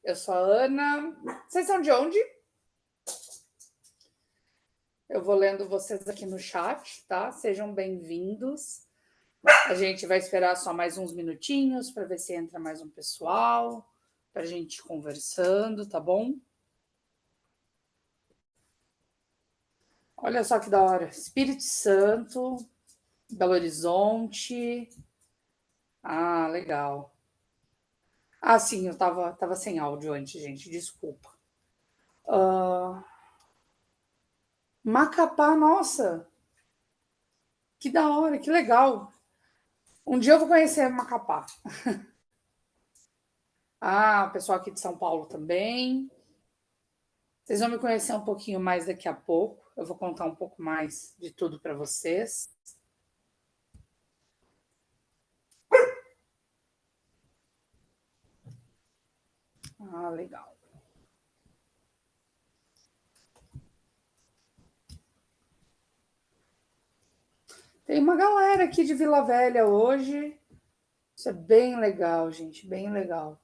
Eu sou a Ana. Vocês são de onde? Eu vou lendo vocês aqui no chat, tá? Sejam bem-vindos. A gente vai esperar só mais uns minutinhos para ver se entra mais um pessoal, para a gente ir conversando, tá bom? Olha só que da hora. Espírito Santo, Belo Horizonte. Ah, legal. Ah, sim, eu tava sem áudio antes, gente, desculpa. Macapá, nossa, que da hora, que legal. Um dia eu vou conhecer Macapá. Ah, o pessoal aqui de São Paulo também. Vocês vão me conhecer um pouquinho mais daqui a pouco. Eu vou contar um pouco mais de tudo para vocês. Ah, legal. Tem uma galera aqui de Vila Velha hoje. Isso é bem legal, gente, bem legal.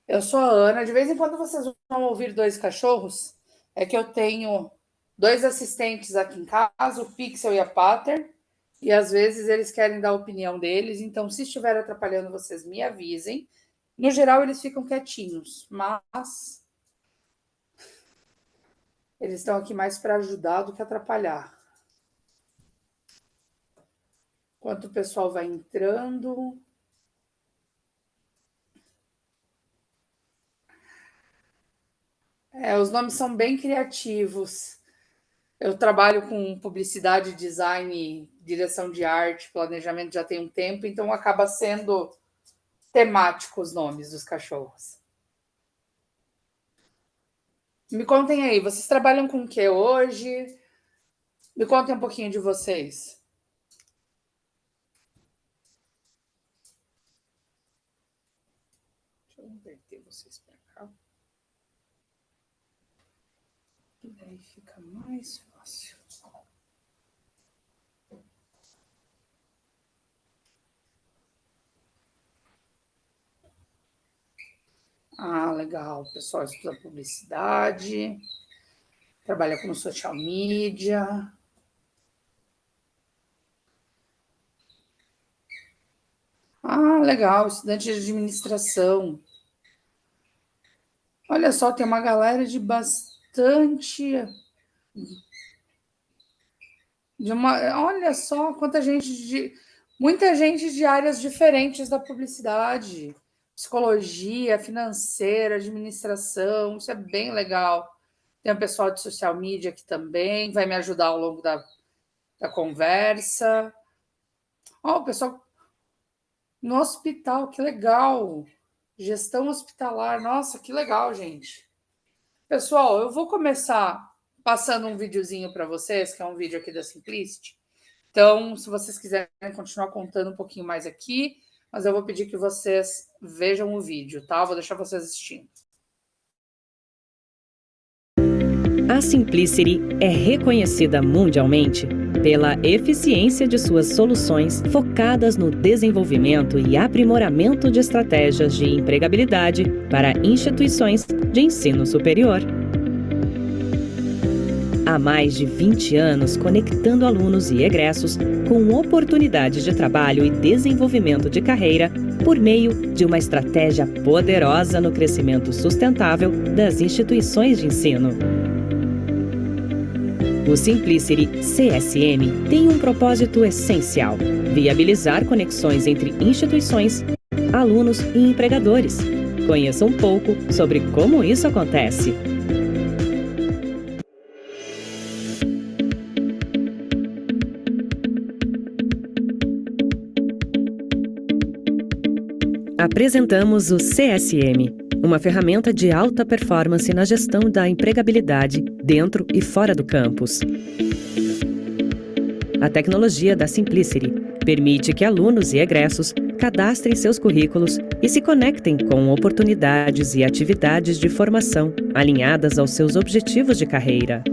Eu sou a Ana. De vez em quando vocês vão ouvir dois cachorros. É que eu tenho dois assistentes aqui em casa, o Pixel e a Pater. E às vezes eles querem dar a opinião deles. Então, se estiver atrapalhando, vocês me avisem. No geral, eles ficam quietinhos, mas eles estão aqui mais para ajudar do que atrapalhar. Enquanto o pessoal vai entrando. Os nomes são bem criativos. Eu trabalho com publicidade, design, direção de arte, planejamento já tem um tempo, então acaba sendo temático os nomes dos cachorros. Me contem aí, vocês trabalham com o que hoje? Me contem um pouquinho de vocês. Deixa eu inverter vocês para cá. E daí fica mais fácil. Ah, legal. O pessoal estuda publicidade, trabalha com social media. Ah, legal. Estudante de administração. Olha só, tem uma galera de bastante. Olha só quanta gente muita gente de áreas diferentes da publicidade, psicologia, financeira, administração, isso é bem legal. Tem um pessoal de social media aqui também, vai me ajudar ao longo da conversa. Ó, o pessoal no hospital, que legal. Gestão hospitalar, nossa, que legal, gente. Pessoal, eu vou começar passando um videozinho para vocês, que é um vídeo aqui da Simplicity. Então, se vocês quiserem continuar contando um pouquinho mais aqui, mas eu vou pedir que vocês vejam o vídeo, tá? Vou deixar vocês assistindo. A Simplicity é reconhecida mundialmente pela eficiência de suas soluções focadas no desenvolvimento e aprimoramento de estratégias de empregabilidade para instituições de ensino superior. Há mais de 20 anos conectando alunos e egressos com oportunidades de trabalho e desenvolvimento de carreira por meio de uma estratégia poderosa no crescimento sustentável das instituições de ensino. O Simplicity CSM tem um propósito essencial: viabilizar conexões entre instituições, alunos e empregadores. Conheça um pouco sobre como isso acontece. Apresentamos o CSM, uma ferramenta de alta performance na gestão da empregabilidade dentro e fora do campus. A tecnologia da Simplicity permite que alunos e egressos cadastrem seus currículos e se conectem com oportunidades e atividades de formação alinhadas aos seus objetivos de carreira.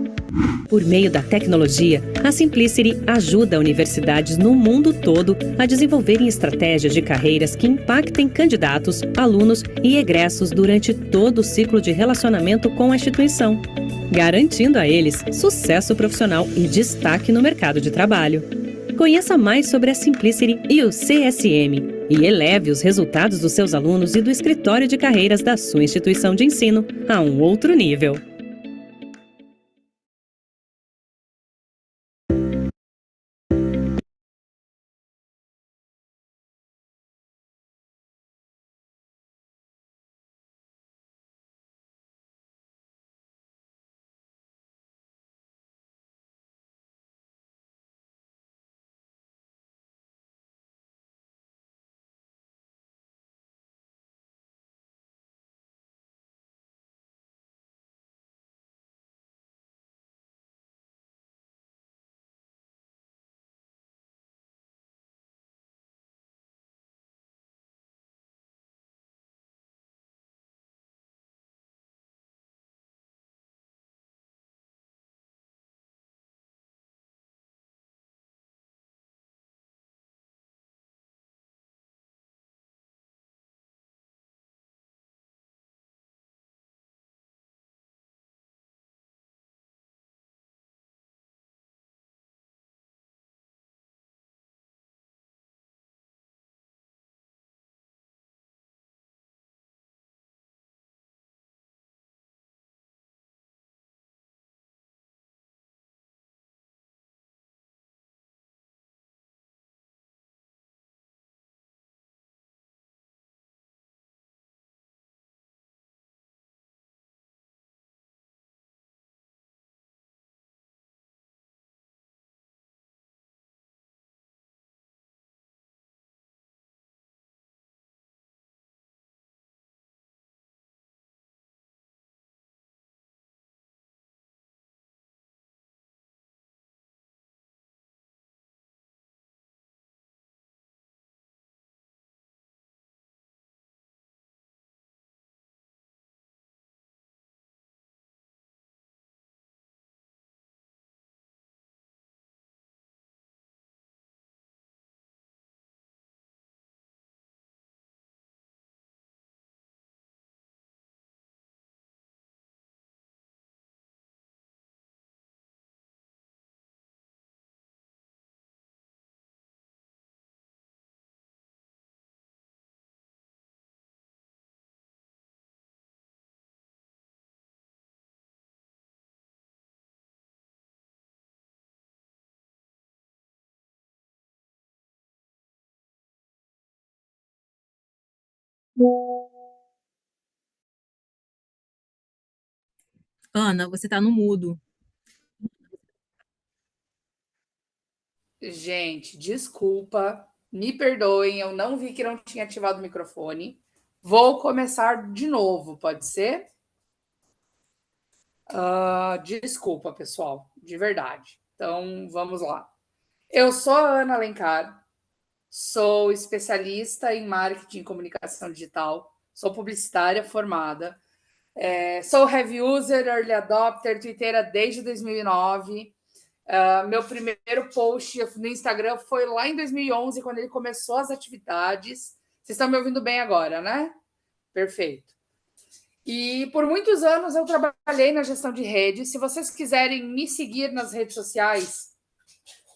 Por meio da tecnologia, a Simplicity ajuda universidades no mundo todo a desenvolverem estratégias de carreiras que impactem candidatos, alunos e egressos durante todo o ciclo de relacionamento com a instituição, garantindo a eles sucesso profissional e destaque no mercado de trabalho. Conheça mais sobre a Simplicity e o CSM e eleve os resultados dos seus alunos e do escritório de carreiras da sua instituição de ensino a um outro nível. Ana, você tá no mudo. Gente, desculpa, me perdoem, eu não vi que não tinha ativado o microfone. Vou começar de novo, pode ser? Desculpa, pessoal, de verdade. Então, vamos lá. Eu sou a Ana Alencar, sou especialista em marketing e comunicação digital, sou publicitária formada, sou heavy user, early adopter, twitteira desde 2009. Meu primeiro post no Instagram foi lá em 2011, quando ele começou as atividades. Vocês estão me ouvindo bem agora, né? Perfeito. E por muitos anos eu trabalhei na gestão de redes. Se vocês quiserem me seguir nas redes sociais,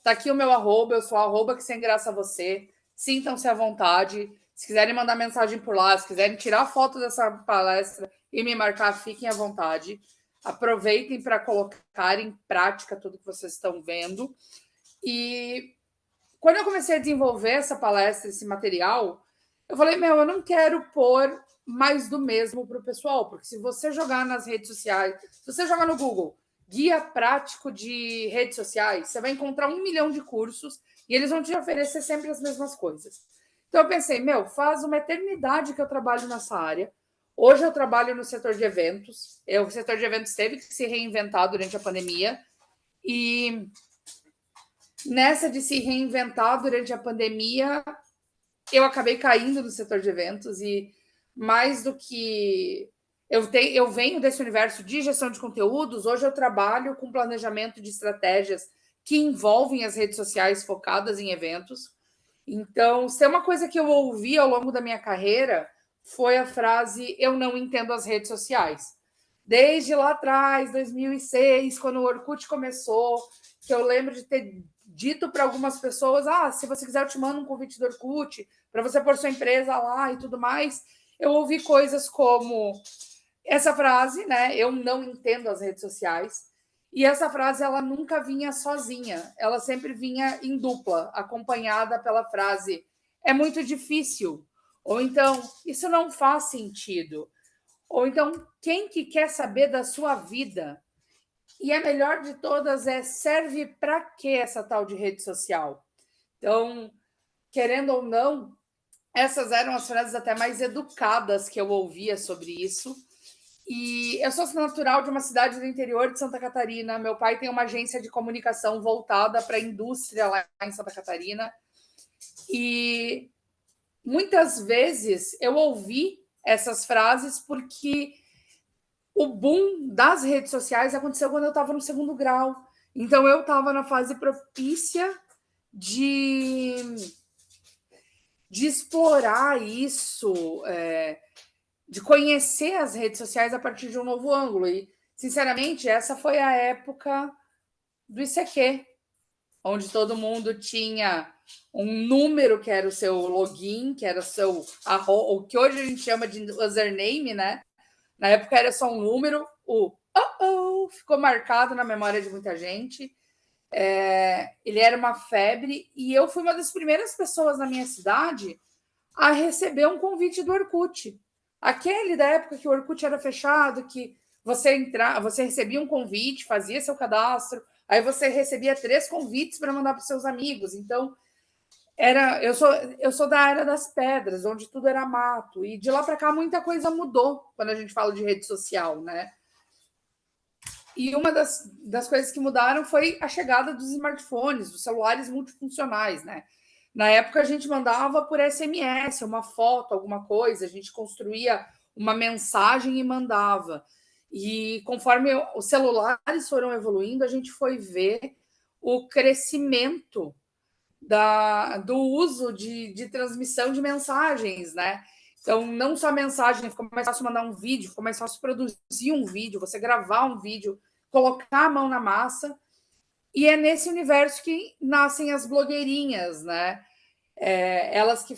tá aqui o meu arroba, eu sou arroba que sem graça a você. Sintam-se à vontade. Se quiserem mandar mensagem por lá, se quiserem tirar foto dessa palestra e me marcar, fiquem à vontade. Aproveitem para colocar em prática tudo que vocês estão vendo. E quando eu comecei a desenvolver essa palestra, esse material, eu falei, eu não quero pôr mais do mesmo para o pessoal, porque se você jogar nas redes sociais, se você jogar no Google, guia prático de redes sociais, você vai encontrar 1 milhão de cursos e eles vão te oferecer sempre as mesmas coisas. Então eu pensei, faz uma eternidade que eu trabalho nessa área. Hoje eu trabalho no setor de eventos. O setor de eventos teve que se reinventar durante a pandemia. E nessa de se reinventar durante a pandemia, eu acabei caindo no setor de eventos. E mais do que eu venho desse universo de gestão de conteúdos, hoje eu trabalho com planejamento de estratégias que envolvem as redes sociais focadas em eventos. Então, se tem uma coisa que eu ouvi ao longo da minha carreira, foi a frase "eu não entendo as redes sociais". Desde lá atrás, 2006, quando o Orkut começou, que eu lembro de ter dito para algumas pessoas: se você quiser, eu te mando um convite do Orkut para você pôr sua empresa lá e tudo mais. Eu ouvi coisas como essa frase, né? Eu não entendo as redes sociais. E essa frase ela nunca vinha sozinha, ela sempre vinha em dupla, acompanhada pela frase "é muito difícil", ou então "isso não faz sentido", ou então "quem que quer saber da sua vida?". E a melhor de todas é "serve para que essa tal de rede social?". Então, querendo ou não, essas eram as frases até mais educadas que eu ouvia sobre isso. E eu sou natural de uma cidade do interior de Santa Catarina. Meu pai tem uma agência de comunicação voltada para a indústria lá em Santa Catarina. E muitas vezes eu ouvi essas frases porque o boom das redes sociais aconteceu quando eu estava no segundo grau. Então eu estava na fase propícia de, de explorar isso, de conhecer as redes sociais a partir de um novo ângulo. E, sinceramente, essa foi a época do ICQ, onde todo mundo tinha um número que era o seu login, que era o seu o que hoje a gente chama de username, né? Na época era só um número, ficou marcado na memória de muita gente. Ele era uma febre e eu fui uma das primeiras pessoas na minha cidade a receber um convite do Orkut. Aquele da época que o Orkut era fechado, que você recebia um convite, fazia seu cadastro, aí você recebia 3 convites para mandar para os seus amigos. Então, eu sou da era das pedras, onde tudo era mato. E de lá para cá muita coisa mudou quando a gente fala de rede social, né? E uma das coisas que mudaram foi a chegada dos smartphones, dos celulares multifuncionais, né? Na época a gente mandava por SMS, uma foto, alguma coisa, a gente construía uma mensagem e mandava. E conforme os celulares foram evoluindo, a gente foi ver o crescimento do uso de transmissão de mensagens, né? Então, não só mensagem, ficou mais fácil mandar um vídeo, ficou mais fácil produzir um vídeo, você gravar um vídeo, colocar a mão na massa. E é nesse universo que nascem as blogueirinhas, né? Elas que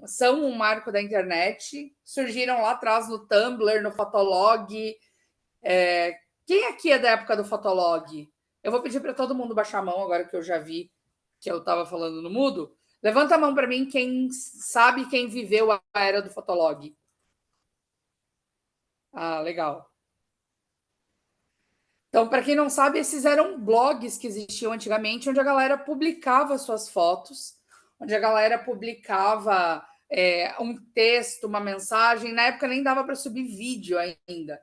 são um marco da internet, surgiram lá atrás no Tumblr, no Fotolog. Quem aqui é da época do Fotolog? Eu vou pedir para todo mundo baixar a mão agora que eu já vi que eu estava falando no mudo. Levanta a mão para mim quem sabe, quem viveu a era do Fotolog. Legal. Então, para quem não sabe, esses eram blogs que existiam antigamente, onde a galera publicava suas fotos, onde a galera publicava um texto, uma mensagem. Na época nem dava para subir vídeo ainda.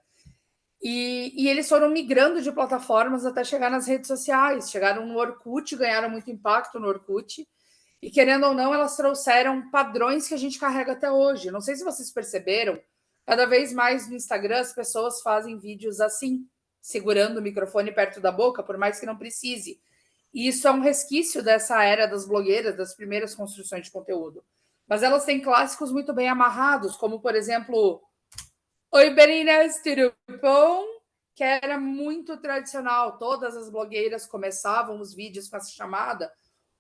E eles foram migrando de plataformas até chegar nas redes sociais. Chegaram no Orkut, ganharam muito impacto no Orkut. E, querendo ou não, elas trouxeram padrões que a gente carrega até hoje. Não sei se vocês perceberam, cada vez mais no Instagram as pessoas fazem vídeos assim, segurando o microfone perto da boca, por mais que não precise. E isso é um resquício dessa era das blogueiras, das primeiras construções de conteúdo. Mas elas têm clássicos muito bem amarrados, como, por exemplo, "Oi, meninas, tudo bom?", que era muito tradicional. Todas as blogueiras começavam os vídeos com essa chamada.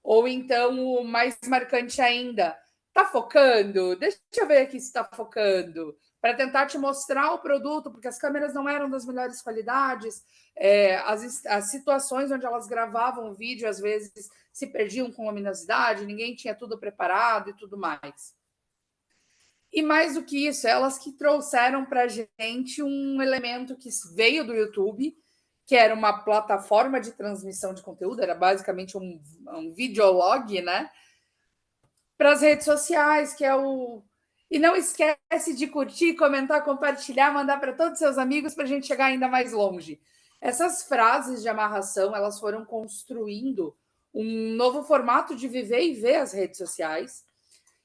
Ou então, o mais marcante ainda, "tá focando? Deixa eu ver aqui se está focando", para tentar te mostrar o produto, porque as câmeras não eram das melhores qualidades, as situações onde elas gravavam o vídeo, às vezes, se perdiam com luminosidade, ninguém tinha tudo preparado e tudo mais. E mais do que isso, elas que trouxeram para a gente um elemento que veio do YouTube, que era uma plataforma de transmissão de conteúdo, era basicamente um videolog, né? Para as redes sociais, que é o. E não esquece de curtir, comentar, compartilhar, mandar para todos os seus amigos para a gente chegar ainda mais longe. Essas frases de amarração, elas foram construindo um novo formato de viver e ver as redes sociais.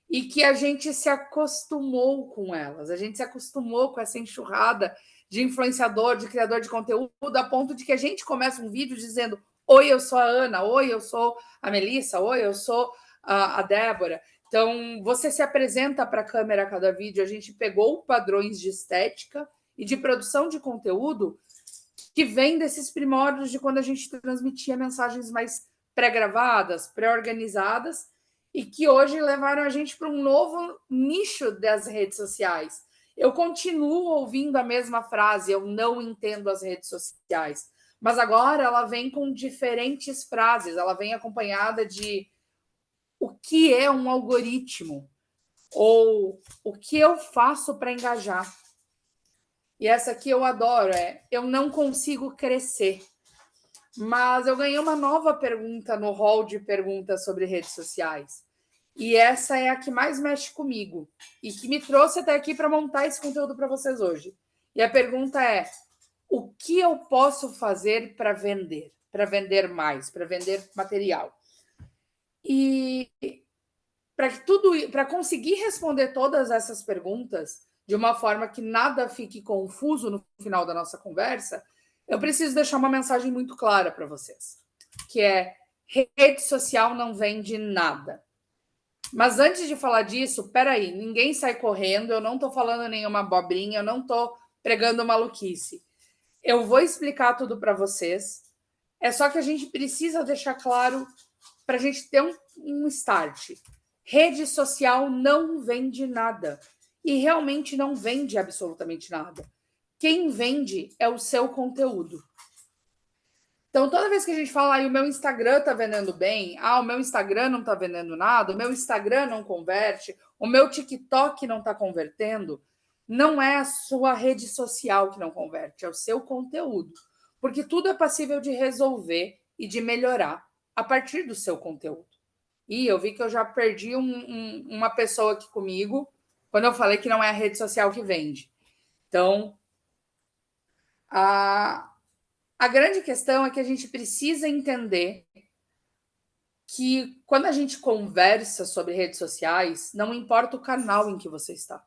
e que a gente se acostumou com elas, a gente se acostumou com essa enxurrada de influenciador, de criador de conteúdo, a ponto de que a gente começa um vídeo dizendo: oi, eu sou a Ana, oi, eu sou a Melissa, oi, eu sou a Débora. Então, você se apresenta para a câmera a cada vídeo, a gente pegou padrões de estética e de produção de conteúdo que vem desses primórdios de quando a gente transmitia mensagens mais pré-gravadas, pré-organizadas, e que hoje levaram a gente para um novo nicho das redes sociais. Eu continuo ouvindo a mesma frase, eu não entendo as redes sociais, mas agora ela vem com diferentes frases, ela vem acompanhada de o que é um algoritmo, ou o que eu faço para engajar. E essa aqui eu adoro, eu não consigo crescer. Mas eu ganhei uma nova pergunta no hall de perguntas sobre redes sociais. E essa é a que mais mexe comigo e que me trouxe até aqui para montar esse conteúdo para vocês hoje. E a pergunta é: o que eu posso fazer para vender mais, para vender material? E para conseguir responder todas essas perguntas de uma forma que nada fique confuso no final da nossa conversa, eu preciso deixar uma mensagem muito clara para vocês, que é: rede social não vende nada. Mas antes de falar disso, peraí, ninguém sai correndo, eu não estou falando nenhuma abobrinha, eu não estou pregando maluquice. Eu vou explicar tudo para vocês, é só que a gente precisa deixar claro para a gente ter um start. Rede social não vende nada. E realmente não vende absolutamente nada. Quem vende é o seu conteúdo. Então, toda vez que a gente fala, o meu Instagram está vendendo bem, o meu Instagram não está vendendo nada, o meu Instagram não converte, o meu TikTok não está convertendo, não é a sua rede social que não converte, é o seu conteúdo. Porque tudo é passível de resolver e de melhorar a partir do seu conteúdo. E eu vi que eu já perdi uma pessoa aqui comigo quando eu falei que não é a rede social que vende. Então, a grande questão é que a gente precisa entender que quando a gente conversa sobre redes sociais, não importa o canal em que você está.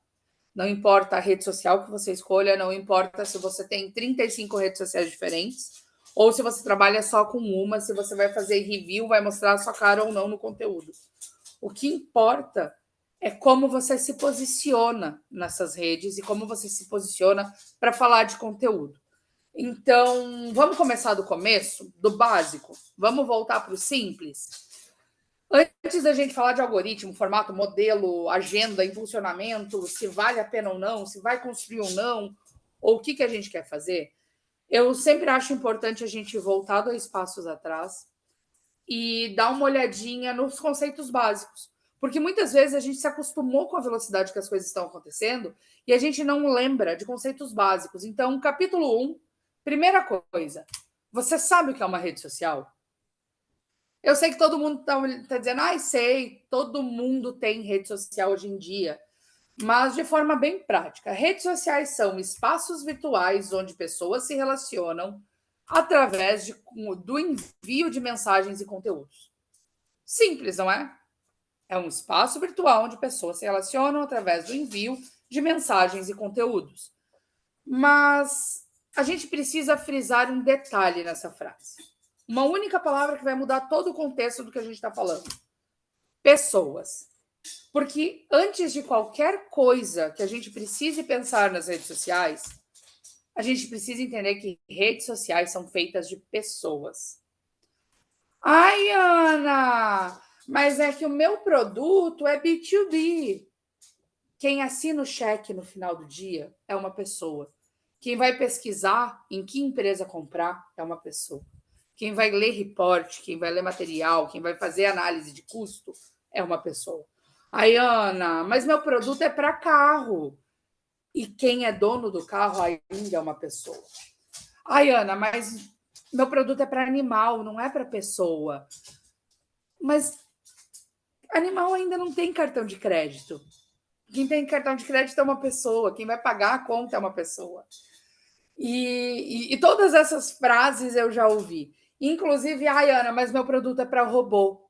Não importa a rede social que você escolha, não importa se você tem 35 redes sociais diferentes, ou se você trabalha só com uma, se você vai fazer review, vai mostrar a sua cara ou não no conteúdo. O que importa é como você se posiciona nessas redes e como você se posiciona para falar de conteúdo. Então, vamos começar do começo, do básico? Vamos voltar para o simples? Antes da gente falar de algoritmo, formato, modelo, agenda, impulsionamento, se vale a pena ou não, se vai construir ou não, ou o que a gente quer fazer, eu sempre acho importante a gente voltar 2 passos atrás e dar uma olhadinha nos conceitos básicos. Porque muitas vezes a gente se acostumou com a velocidade que as coisas estão acontecendo e a gente não lembra de conceitos básicos. Então, capítulo 1, primeira coisa, você sabe o que é uma rede social? Eu sei que todo mundo está dizendo, sei, todo mundo tem rede social hoje em dia, mas de forma bem prática. Redes sociais são espaços virtuais onde pessoas se relacionam através do envio de mensagens e conteúdos. Simples, não é? É um espaço virtual onde pessoas se relacionam através do envio de mensagens e conteúdos. Mas a gente precisa frisar um detalhe nessa frase. Uma única palavra que vai mudar todo o contexto do que a gente está falando. Pessoas. Porque antes de qualquer coisa que a gente precise pensar nas redes sociais, a gente precisa entender que redes sociais são feitas de pessoas. Ai, Ana, mas é que o meu produto é B2B. Quem assina o cheque no final do dia é uma pessoa. Quem vai pesquisar em que empresa comprar é uma pessoa. Quem vai ler report, quem vai ler material, quem vai fazer análise de custo é uma pessoa. Ai, Ana, mas meu produto é para carro. E quem é dono do carro ainda é uma pessoa. Ai, Ana, mas meu produto é para animal, não é para pessoa. Mas animal ainda não tem cartão de crédito. Quem tem cartão de crédito é uma pessoa. Quem vai pagar a conta é uma pessoa. E todas essas frases eu já ouvi. Inclusive, ai, Ana, mas meu produto é para robô.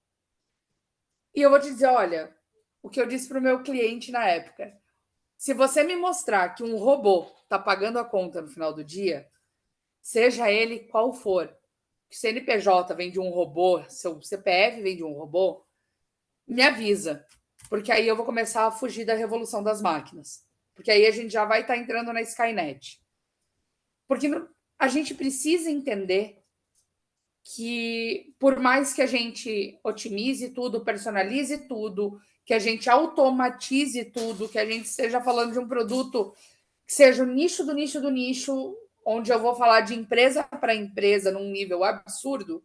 E eu vou te dizer, olha, o que eu disse para o meu cliente na época. Se você me mostrar que um robô está pagando a conta no final do dia, seja ele qual for, se o CNPJ vem de um robô, seu CPF vem de um robô, me avisa, porque aí eu vou começar a fugir da revolução das máquinas, porque aí a gente já vai estar entrando na Skynet. Porque a gente precisa entender que, por mais que a gente otimize tudo, personalize tudo, que a gente automatize tudo, que a gente esteja falando de um produto que seja o nicho do nicho do nicho, onde eu vou falar de empresa para empresa num nível absurdo,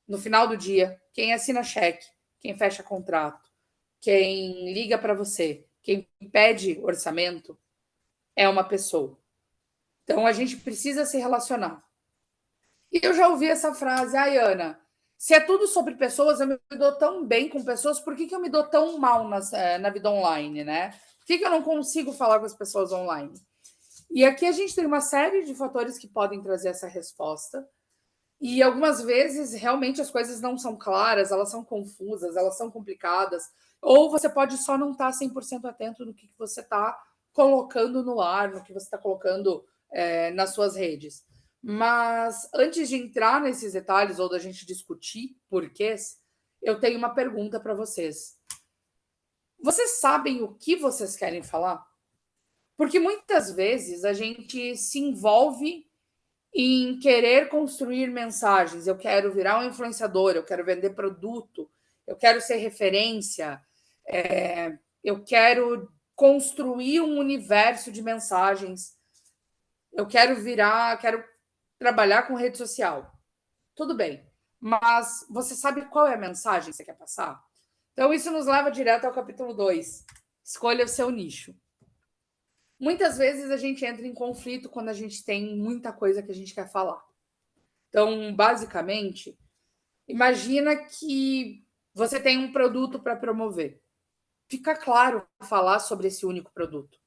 no final do dia, quem assina cheque, quem fecha contrato, quem liga para você, quem pede orçamento, é uma pessoa. Então a gente precisa se relacionar. E eu já ouvi essa frase, ai, Ana, se é tudo sobre pessoas, eu me dou tão bem com pessoas, por que eu me dou tão mal na vida online, né? Por que eu não consigo falar com as pessoas online? E aqui a gente tem uma série de fatores que podem trazer essa resposta. E algumas vezes, realmente, as coisas não são claras, elas são confusas, elas são complicadas. Ou você pode só não estar 100% atento no que você está colocando no ar, no que você está colocando nas suas redes. Mas antes de entrar nesses detalhes ou da gente discutir porquês, eu tenho uma pergunta para vocês. Vocês sabem o que vocês querem falar? Porque muitas vezes a gente se envolve em querer construir mensagens. Eu quero virar um influenciador, eu quero vender produto, eu quero ser referência, eu quero construir um universo de mensagens, eu quero trabalhar com rede social. Tudo bem, mas você sabe qual é a mensagem que você quer passar? Então, isso nos leva direto ao capítulo 2. Escolha o seu nicho. Muitas vezes a gente entra em conflito quando a gente tem muita coisa que a gente quer falar. Então, basicamente, imagina que você tem um produto para promover. Fica claro falar sobre esse único produto.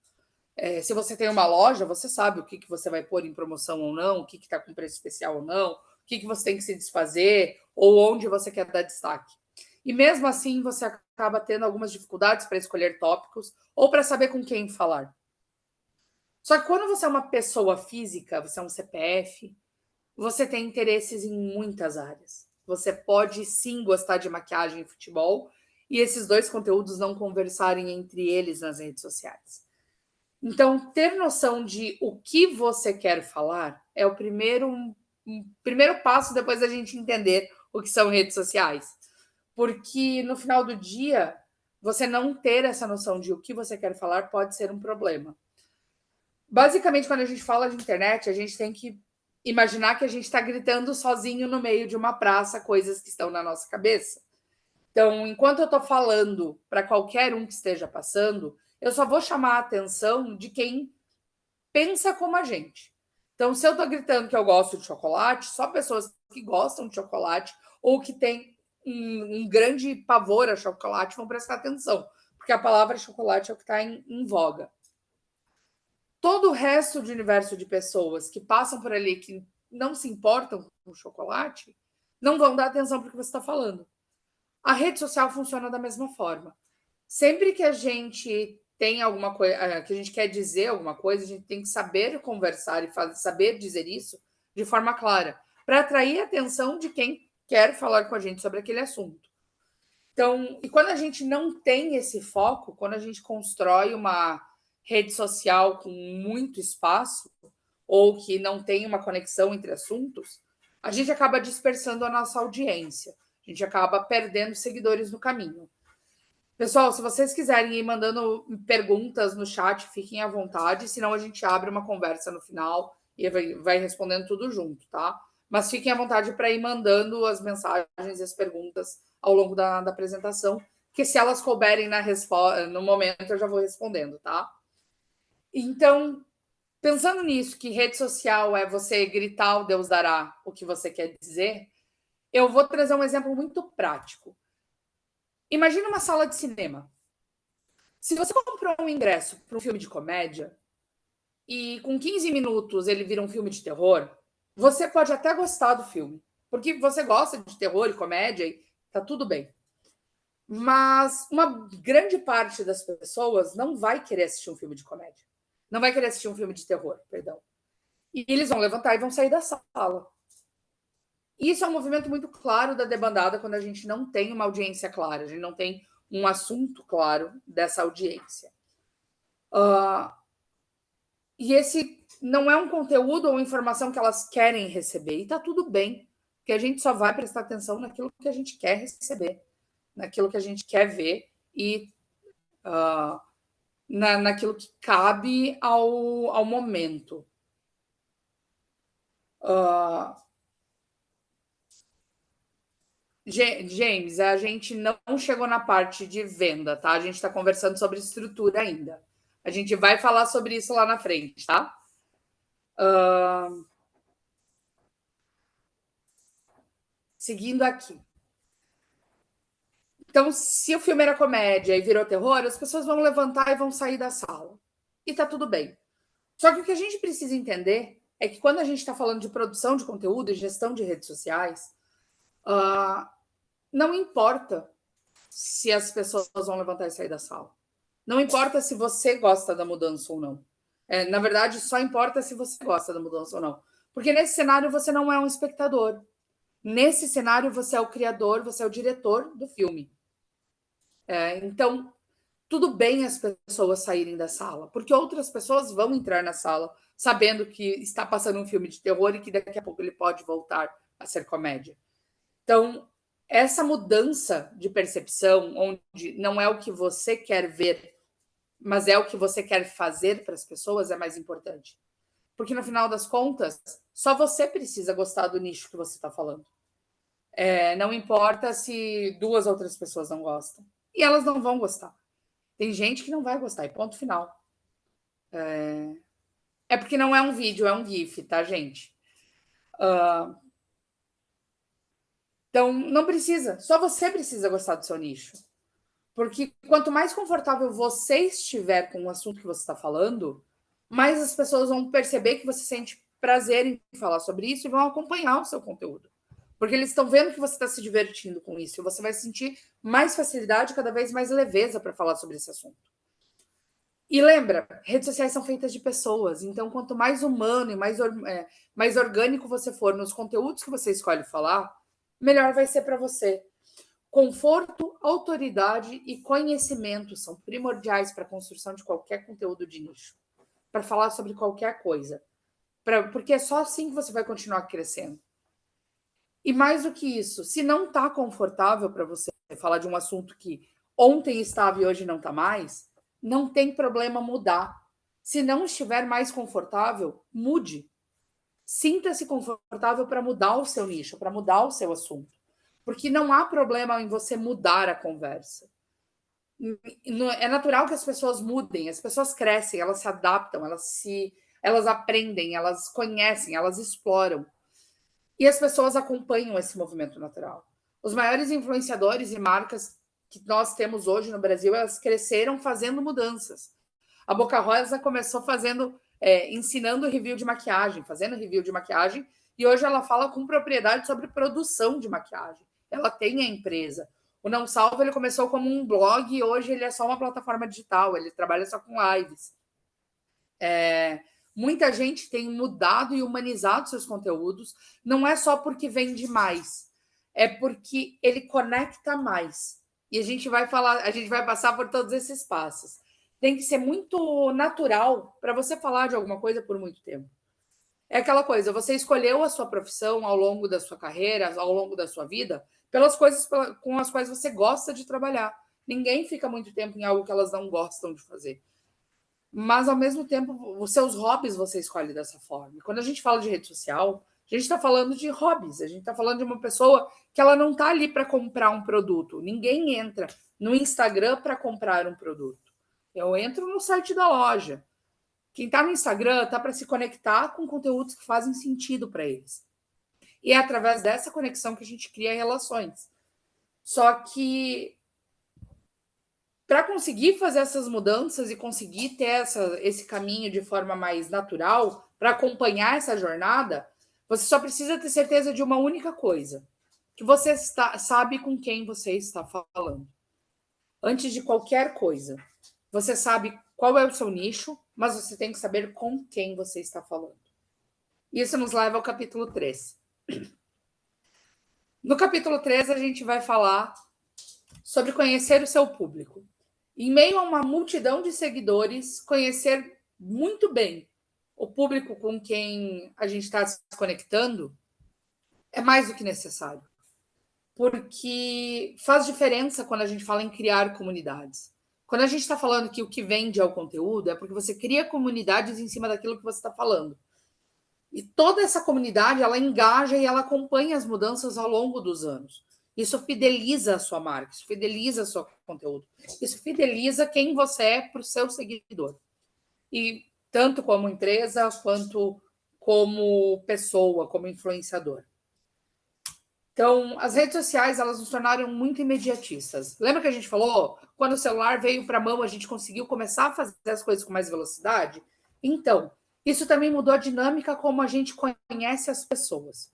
Se você tem uma loja, você sabe o que você vai pôr em promoção ou não, o que está com preço especial ou não, o que você tem que se desfazer ou onde você quer dar destaque. E mesmo assim, você acaba tendo algumas dificuldades para escolher tópicos ou para saber com quem falar. Só que quando você é uma pessoa física, você é um CPF, você tem interesses em muitas áreas. Você pode sim gostar de maquiagem e futebol e esses dois conteúdos não conversarem entre eles nas redes sociais. Então, ter noção de o que você quer falar é o primeiro passo depois da gente entender o que são redes sociais. Porque no final do dia, você não ter essa noção de o que você quer falar pode ser um problema. Basicamente, quando a gente fala de internet, a gente tem que imaginar que a gente está gritando sozinho no meio de uma praça coisas que estão na nossa cabeça. Então, enquanto eu estou falando para qualquer um que esteja passando, eu só vou chamar a atenção de quem pensa como a gente. Então, se eu estou gritando que eu gosto de chocolate, só pessoas que gostam de chocolate ou que têm um grande pavor a chocolate vão prestar atenção, porque a palavra chocolate é o que está em voga. Todo o resto do universo de pessoas que passam por ali, que não se importam com chocolate, não vão dar atenção para o que você está falando. A rede social funciona da mesma forma. Sempre que a gente tem alguma coisa, que a gente quer dizer alguma coisa, a gente tem que saber conversar e saber dizer isso de forma clara, para atrair a atenção de quem quer falar com a gente sobre aquele assunto. Então, e quando a gente não tem esse foco, quando a gente constrói uma rede social com muito espaço ou que não tem uma conexão entre assuntos, a gente acaba dispersando a nossa audiência. A gente acaba perdendo seguidores no caminho. Pessoal, se vocês quiserem ir mandando perguntas no chat, fiquem à vontade, senão a gente abre uma conversa no final e vai respondendo tudo junto, tá? Mas fiquem à vontade para ir mandando as mensagens e as perguntas ao longo da apresentação, que se elas couberem no momento, eu já vou respondendo, tá? Então, pensando nisso, que rede social é você gritar o Deus dará o que você quer dizer, eu vou trazer um exemplo muito prático. Imagina uma sala de cinema. Se você comprou um ingresso para um filme de comédia e com 15 minutos ele vira um filme de terror, você pode até gostar do filme, porque você gosta de terror e comédia e tá tudo bem. Mas uma grande parte das pessoas não vai querer assistir um filme de comédia. Não vai querer assistir um filme de terror, perdão. E eles vão levantar e vão sair da sala. Isso é um movimento muito claro da debandada quando a gente não tem uma audiência clara, a gente não tem um assunto claro dessa audiência. E esse não é um conteúdo ou informação que elas querem receber. E tá tudo bem, porque a gente só vai prestar atenção naquilo que a gente quer receber, naquilo que a gente quer ver e naquilo que cabe ao momento. James, a gente não chegou na parte de venda, tá? A gente está conversando sobre estrutura ainda. A gente vai falar sobre isso lá na frente, tá? Seguindo aqui. Então, se o filme era comédia e virou terror, as pessoas vão levantar e vão sair da sala. E tá tudo bem. Só que o que a gente precisa entender é que quando a gente está falando de produção de conteúdo e gestão de redes sociais, não importa se as pessoas vão levantar e sair da sala. Não importa se você gosta da mudança ou não. Na verdade, só importa se você gosta da mudança ou não. Porque nesse cenário você não é um espectador. Nesse cenário você é o criador, você é o diretor do filme. Então, tudo bem as pessoas saírem da sala, porque outras pessoas vão entrar na sala sabendo que está passando um filme de terror e que daqui a pouco ele pode voltar a ser comédia. Então, essa mudança de percepção, onde não é o que você quer ver, mas é o que você quer fazer para as pessoas, é mais importante. Porque, no final das contas, só você precisa gostar do nicho que você está falando. Não importa se 2 outras pessoas não gostam. E elas não vão gostar. Tem gente que não vai gostar, e ponto final. É porque não é um vídeo, é um GIF, tá, gente? Então, não precisa. Só você precisa gostar do seu nicho. Porque quanto mais confortável você estiver com o assunto que você está falando, mais as pessoas vão perceber que você sente prazer em falar sobre isso e vão acompanhar o seu conteúdo. Porque eles estão vendo que você está se divertindo com isso e você vai sentir mais facilidade, cada vez mais leveza para falar sobre esse assunto. E lembra, redes sociais são feitas de pessoas, então quanto mais humano e mais orgânico você for nos conteúdos que você escolhe falar, melhor vai ser para você. Conforto, autoridade e conhecimento são primordiais para a construção de qualquer conteúdo de nicho, para falar sobre qualquer coisa, porque é só assim que você vai continuar crescendo. E mais do que isso, se não está confortável para você falar de um assunto que ontem estava e hoje não está mais, não tem problema mudar. Se não estiver mais confortável, mude. Sinta-se confortável para mudar o seu nicho, para mudar o seu assunto. Porque não há problema em você mudar a conversa. É natural que as pessoas mudem, as pessoas crescem, elas se adaptam, elas aprendem, elas conhecem, elas exploram. E as pessoas acompanham esse movimento natural. Os maiores influenciadores e marcas que nós temos hoje no Brasil, elas cresceram fazendo mudanças. A Boca Rosa começou ensinando review de maquiagem, fazendo review de maquiagem, e hoje ela fala com propriedade sobre produção de maquiagem. Ela tem a empresa. O Não Salvo, ele começou como um blog e hoje ele é só uma plataforma digital, ele trabalha só com lives. Muita gente tem mudado e humanizado seus conteúdos, não é só porque vende mais, é porque ele conecta mais. E a gente vai passar por todos esses passos. Tem que ser muito natural para você falar de alguma coisa por muito tempo. É aquela coisa, você escolheu a sua profissão ao longo da sua carreira, ao longo da sua vida, pelas coisas com as quais você gosta de trabalhar. Ninguém fica muito tempo em algo que elas não gostam de fazer. Mas, ao mesmo tempo, os seus hobbies você escolhe dessa forma. E quando a gente fala de rede social, a gente está falando de hobbies, a gente está falando de uma pessoa que ela não está ali para comprar um produto. Ninguém entra no Instagram para comprar um produto. Eu entro no site da loja. Quem está no Instagram está para se conectar com conteúdos que fazem sentido para eles. E é através dessa conexão que a gente cria relações. Só que para conseguir fazer essas mudanças e conseguir ter esse caminho de forma mais natural, para acompanhar essa jornada, você só precisa ter certeza de uma única coisa, que você sabe com quem você está falando. Antes de qualquer coisa, você sabe qual é o seu nicho, mas você tem que saber com quem você está falando. Isso nos leva ao capítulo 3. No capítulo 3, a gente vai falar sobre conhecer o seu público. Em meio a uma multidão de seguidores, conhecer muito bem o público com quem a gente está se conectando é mais do que necessário. Porque faz diferença quando a gente fala em criar comunidades. Quando a gente está falando que o que vende é o conteúdo, é porque você cria comunidades em cima daquilo que você está falando. E toda essa comunidade, ela engaja e ela acompanha as mudanças ao longo dos anos. Isso fideliza a sua marca, isso fideliza o seu conteúdo, isso fideliza quem você é para o seu seguidor. E tanto como empresa, quanto como pessoa, como influenciador. Então, as redes sociais, elas nos tornaram muito imediatistas. Lembra que a gente falou? Quando o celular veio para a mão, a gente conseguiu começar a fazer as coisas com mais velocidade? Então, isso também mudou a dinâmica como a gente conhece as pessoas.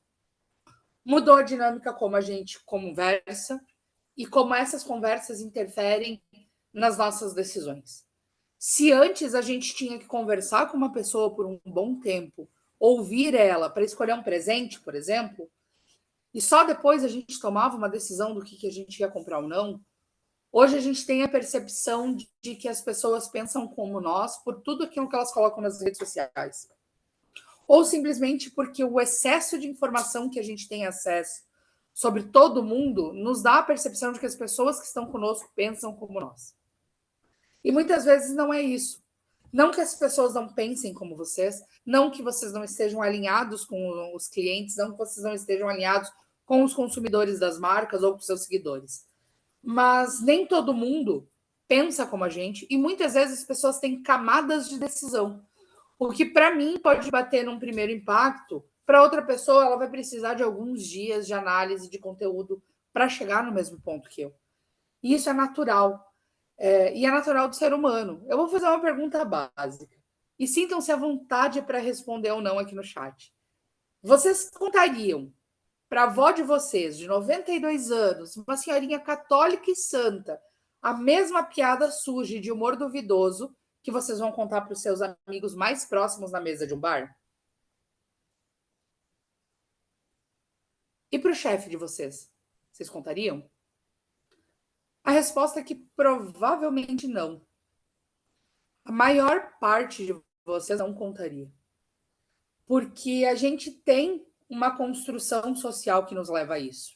Mudou a dinâmica como a gente conversa e como essas conversas interferem nas nossas decisões. Se antes a gente tinha que conversar com uma pessoa por um bom tempo, ouvir ela para escolher um presente, por exemplo, e só depois a gente tomava uma decisão do que a gente ia comprar ou não, hoje a gente tem a percepção de que as pessoas pensam como nós por tudo aquilo que elas colocam nas redes sociais. Ou simplesmente porque o excesso de informação que a gente tem acesso sobre todo mundo nos dá a percepção de que as pessoas que estão conosco pensam como nós. E muitas vezes não é isso. Não que as pessoas não pensem como vocês, não que vocês não estejam alinhados com os clientes, não que vocês não estejam alinhados com os consumidores das marcas ou com seus seguidores. Mas nem todo mundo pensa como a gente e muitas vezes as pessoas têm camadas de decisão. O que para mim pode bater num primeiro impacto, para outra pessoa ela vai precisar de alguns dias de análise de conteúdo para chegar no mesmo ponto que eu. E isso é natural. E é natural do ser humano. Eu vou fazer uma pergunta básica. E sintam-se à vontade para responder ou não aqui no chat. Vocês contariam para a avó de vocês, de 92 anos, uma senhorinha católica e santa, a mesma piada suja e de humor duvidoso que vocês vão contar para os seus amigos mais próximos na mesa de um bar? E para o chefe de vocês? Vocês contariam? A resposta é que provavelmente não. A maior parte de vocês não contaria. Porque a gente tem uma construção social que nos leva a isso.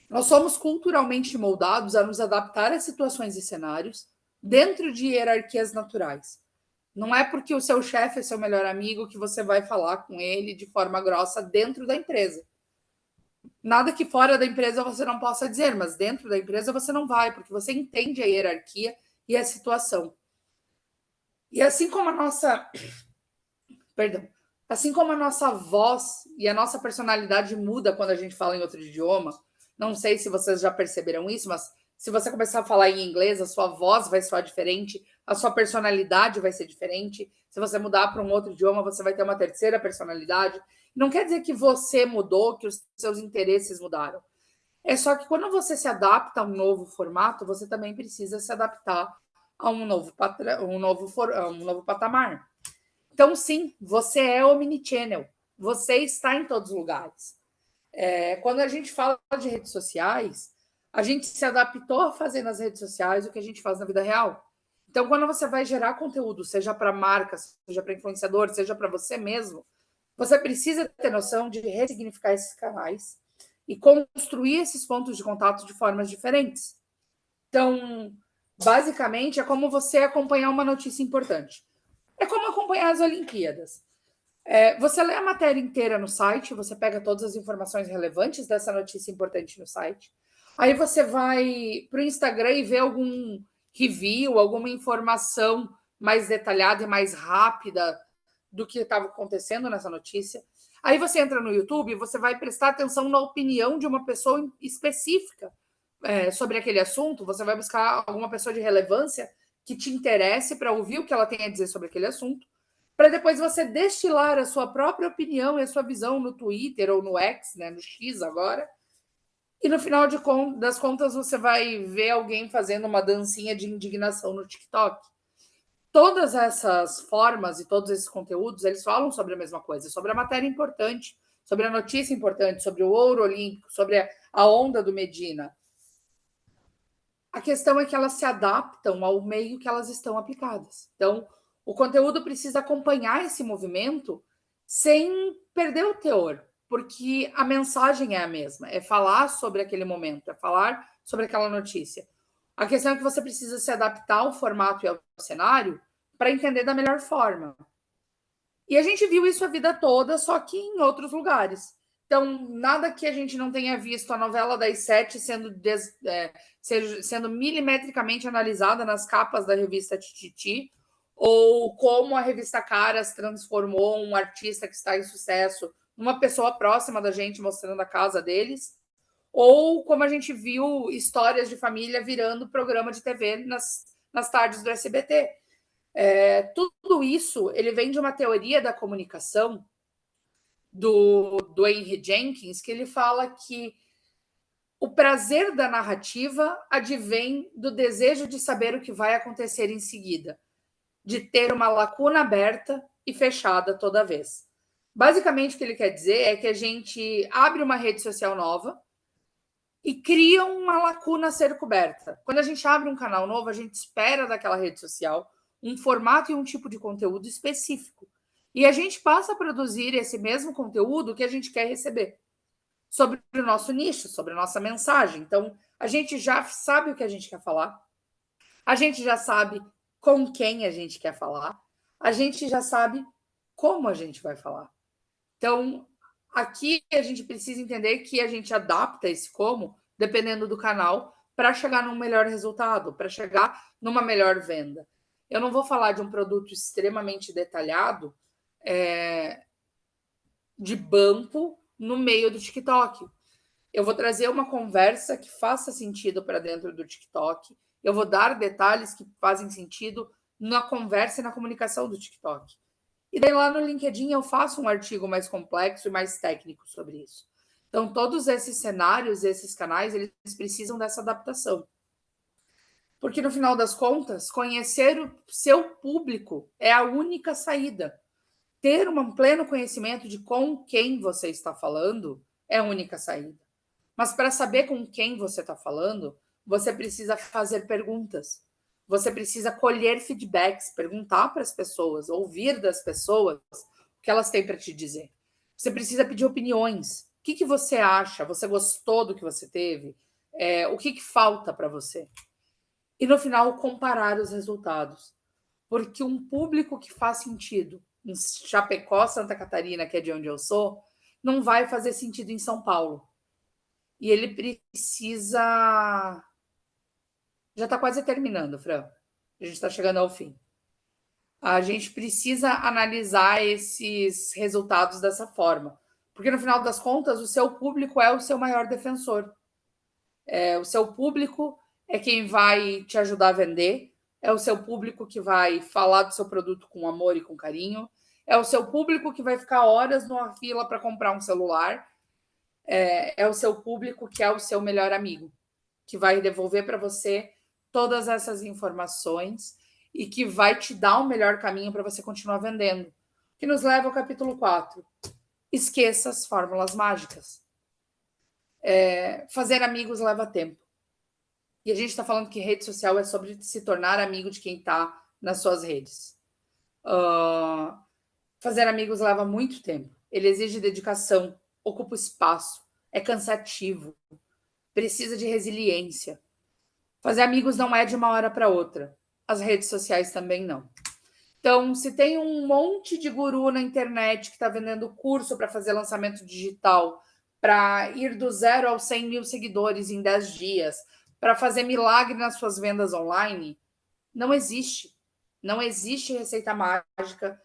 Nós somos culturalmente moldados a nos adaptar a situações e cenários dentro de hierarquias naturais. Não é porque o seu chefe é seu melhor amigo que você vai falar com ele de forma grossa dentro da empresa. Nada que fora da empresa você não possa dizer, mas dentro da empresa você não vai, porque você entende a hierarquia e a situação. E assim como a nossa... Perdão. Assim como a nossa voz e a nossa personalidade muda quando a gente fala em outro idioma, não sei se vocês já perceberam isso, mas se você começar a falar em inglês, a sua voz vai soar diferente, a sua personalidade vai ser diferente. Se você mudar para um outro idioma, você vai ter uma terceira personalidade. Não quer dizer que você mudou, que os seus interesses mudaram. É só que quando você se adapta a um novo formato, você também precisa se adaptar a um novo patamar. Então, sim, você é omnichannel. Você está em todos os lugares. Quando a gente fala de redes sociais, a gente se adaptou a fazer nas redes sociais o que a gente faz na vida real. Então, quando você vai gerar conteúdo, seja para marcas, seja para influenciador, seja para você mesmo, você precisa ter noção de ressignificar esses canais e construir esses pontos de contato de formas diferentes. Então, basicamente, é como você acompanhar uma notícia importante. É como acompanhar as Olimpíadas. Você lê a matéria inteira no site, você pega todas as informações relevantes dessa notícia importante no site. Aí você vai para o Instagram e vê algum review, alguma informação mais detalhada e mais rápida do que estava acontecendo nessa notícia. Aí você entra no YouTube e você vai prestar atenção na opinião de uma pessoa específica sobre aquele assunto. Você vai buscar alguma pessoa de relevância que te interesse para ouvir o que ela tem a dizer sobre aquele assunto, para depois você destilar a sua própria opinião e a sua visão no Twitter ou no X, né, no X agora, E no final das contas, você vai ver alguém fazendo uma dancinha de indignação no TikTok. Todas essas formas e todos esses conteúdos, eles falam sobre a mesma coisa, sobre a matéria importante, sobre a notícia importante, sobre o ouro olímpico, sobre a onda do Medina. A questão é que elas se adaptam ao meio que elas estão aplicadas. Então, o conteúdo precisa acompanhar esse movimento sem perder o teor, porque a mensagem é a mesma, é falar sobre aquele momento, é falar sobre aquela notícia. A questão é que você precisa se adaptar ao formato e ao cenário para entender da melhor forma. E a gente viu isso a vida toda, só que em outros lugares. Então, nada que a gente não tenha visto a novela das sete sendo milimetricamente analisada nas capas da revista Tititi, ou como a revista Caras transformou um artista que está em sucesso numa pessoa próxima da gente, mostrando a casa deles, ou como a gente viu histórias de família virando programa de TV nas tardes do SBT. Tudo isso ele vem de uma teoria da comunicação do Henry Jenkins, que ele fala que o prazer da narrativa advém do desejo de saber o que vai acontecer em seguida, de ter uma lacuna aberta e fechada toda vez. Basicamente, o que ele quer dizer é que a gente abre uma rede social nova e cria uma lacuna a ser coberta. Quando a gente abre um canal novo, a gente espera daquela rede social um formato e um tipo de conteúdo específico. E a gente passa a produzir esse mesmo conteúdo que a gente quer receber sobre o nosso nicho, sobre a nossa mensagem. Então, a gente já sabe o que a gente quer falar, a gente já sabe com quem a gente quer falar, a gente já sabe como a gente vai falar. Então, aqui a gente precisa entender que a gente adapta esse como, dependendo do canal, para chegar num melhor resultado, para chegar numa melhor venda. Eu não vou falar de um produto extremamente detalhado de banco no meio do TikTok. Eu vou trazer uma conversa que faça sentido para dentro do TikTok. Eu vou dar detalhes que fazem sentido na conversa e na comunicação do TikTok. E daí lá no LinkedIn eu faço um artigo mais complexo e mais técnico sobre isso. Então, todos esses cenários, esses canais, eles precisam dessa adaptação. Porque, no final das contas, conhecer o seu público é a única saída. Ter um pleno conhecimento de com quem você está falando é a única saída. Mas para saber com quem você está falando, você precisa fazer perguntas. Você precisa colher feedbacks, perguntar para as pessoas, ouvir das pessoas o que elas têm para te dizer. Você precisa pedir opiniões. O que você acha? Você gostou do que você teve? O que falta para você? E no final, comparar os resultados. Porque um público que faz sentido em Chapecó, Santa Catarina, que é de onde eu sou, não vai fazer sentido em São Paulo. E ele precisa... Já está quase terminando, Fran. A gente está chegando ao fim. A gente precisa analisar esses resultados dessa forma. Porque, no final das contas, o seu público é o seu maior defensor. O seu público é quem vai te ajudar a vender, é o seu público que vai falar do seu produto com amor e com carinho, é o seu público que vai ficar horas numa fila para comprar um celular, é o seu público que é o seu melhor amigo, que vai devolver para você todas essas informações e que vai te dar o melhor caminho para você continuar vendendo. Que nos leva ao capítulo 4. Esqueça as fórmulas mágicas. Fazer amigos leva tempo. E a gente está falando que rede social é sobre se tornar amigo de quem está nas suas redes. Fazer amigos leva muito tempo. Ele exige dedicação, ocupa espaço, é cansativo, precisa de resiliência. Fazer amigos não é de uma hora para outra. As redes sociais também não. Então, se tem um monte de guru na internet que está vendendo curso para fazer lançamento digital, para ir do 0 aos 100 mil seguidores em 10 dias, para fazer milagre nas suas vendas online, não existe. Não existe receita mágica.